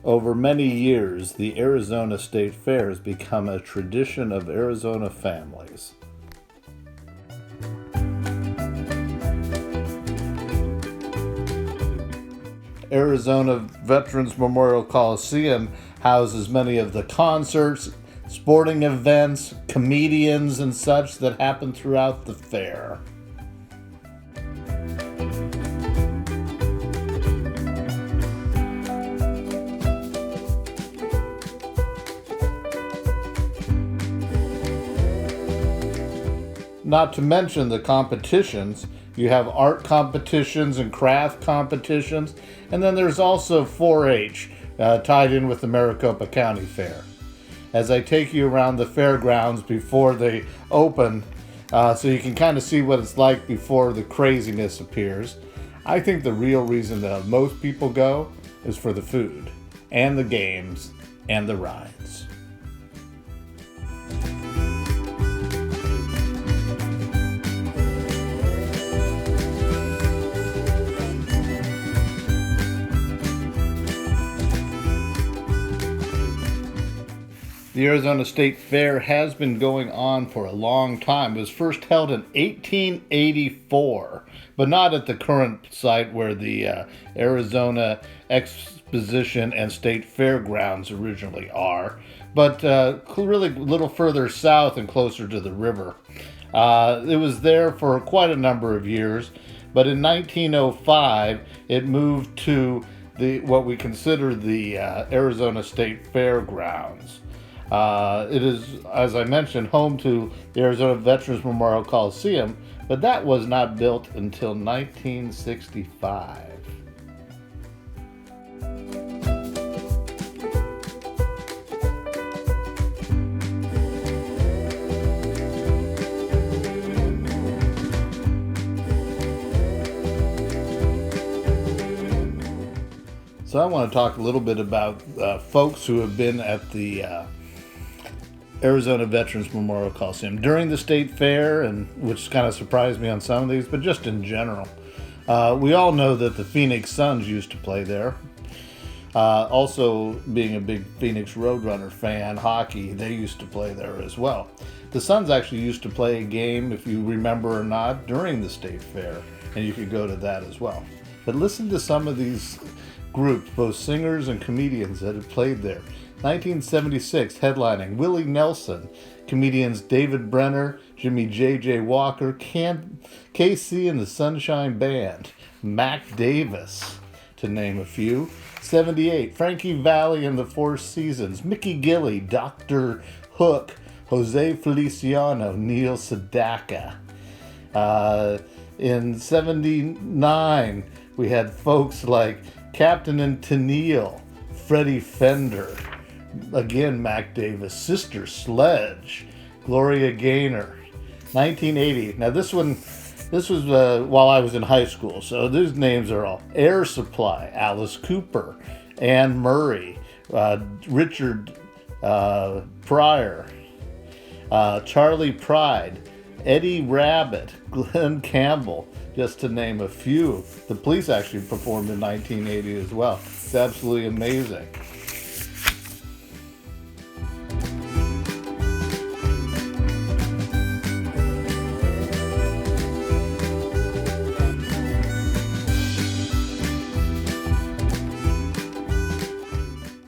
Over many years, the Arizona State Fair has become a tradition of Arizona families. Arizona Veterans Memorial Coliseum houses many of the concerts, sporting events, comedians, and such that happen throughout the fair. Not to mention the competitions. You have art competitions and craft competitions, and then there's also 4-H tied in with the Maricopa County Fair. As I take you around the fairgrounds before they open, so you can kind of see what it's like before the craziness appears, I think the real reason that most people go is for the food, and the games, and the rides. The Arizona State Fair has been going on for a long time. It was first held in 1884, but not at the current site where the Arizona Exposition and State Fairgrounds originally are, but really a little further south and closer to the river. It was there for quite a number of years, but in 1905 it moved to what we consider the Arizona State Fairgrounds. It is, as I mentioned, home to the Arizona Veterans Memorial Coliseum, but that was not built until 1965. So I want to talk a little bit about folks who have been at the Arizona Veterans Memorial Coliseum during the state fair, and which kind of surprised me on some of these, but just in general. We all know that the Phoenix Suns used to play there. Also, being a big Phoenix Roadrunner fan, hockey, they used to play there as well. The Suns actually used to play a game, if you remember or not, during the state fair, and you could go to that as well. But listen to some of these groups, both singers and comedians that had played there. 1976, headlining Willie Nelson, comedians David Brenner, Jimmy J.J. Walker, KC and the Sunshine Band, Mac Davis, to name a few. 78, Frankie Valli and the Four Seasons, Mickey Gilley, Dr. Hook, Jose Feliciano, Neil Sedaka. In 79, we had folks like Captain and Tennille, Freddie Fender, again Mac Davis, Sister Sledge, Gloria Gaynor. 1980. Now this was while I was in high school, so these names are all Air Supply, Alice Cooper, Anne Murray, Richard Pryor, Charlie Pride, Eddie Rabbit, Glenn Campbell, just to name a few. The Police actually performed in 1980 as well. It's absolutely amazing.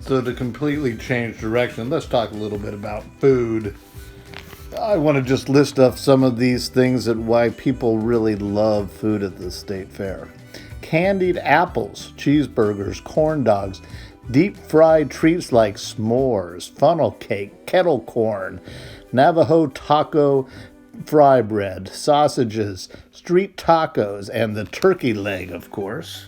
So to completely change direction, let's talk a little bit about food. I want to just list off some of these things and why people really love food at the state fair. Candied apples, cheeseburgers, corn dogs, deep fried treats like s'mores, funnel cake, kettle corn, Navajo taco fry bread, sausages, street tacos, and the turkey leg, of course.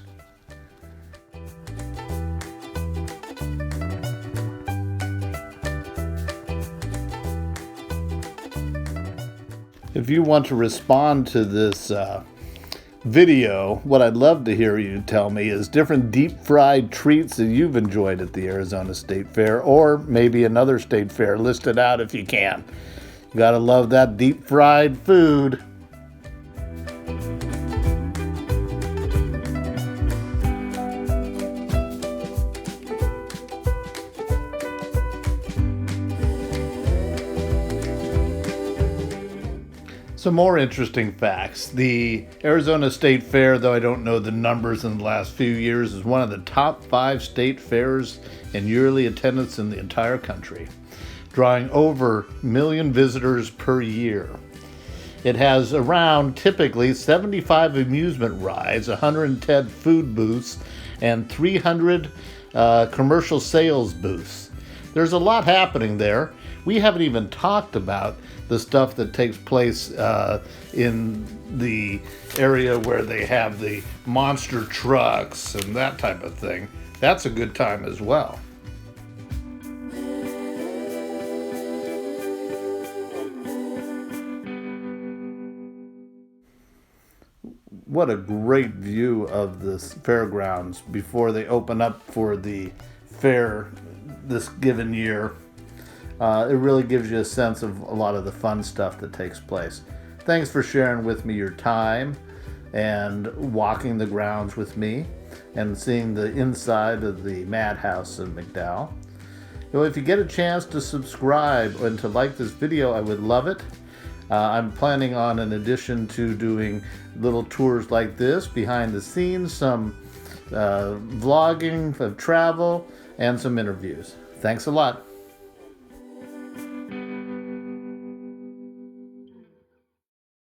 If you want to respond to this video, what I'd love to hear you tell me is different deep fried treats that you've enjoyed at the Arizona State Fair, or maybe another state fair. List it out if you can. You gotta love that deep fried food. Some more interesting facts. The Arizona State Fair, though I don't know the numbers in the last few years, is one of the top 5 state fairs in yearly attendance in the entire country, drawing over 1 million visitors per year. It has around typically 75 amusement rides, 110 food booths, and 300 commercial sales booths. There's a lot happening there. We haven't even talked about the stuff that takes place in the area where they have the monster trucks and that type of thing. That's a good time as well. What a great view of this fairgrounds before they open up for the fair this given year. It really gives you a sense of a lot of the fun stuff that takes place. Thanks for sharing with me your time and walking the grounds with me and seeing the inside of the Madhouse in McDowell. If you get a chance to subscribe and to like this video, I would love it. I'm planning on, in addition to doing little tours like this, behind the scenes, some vlogging of travel, and some interviews. Thanks a lot.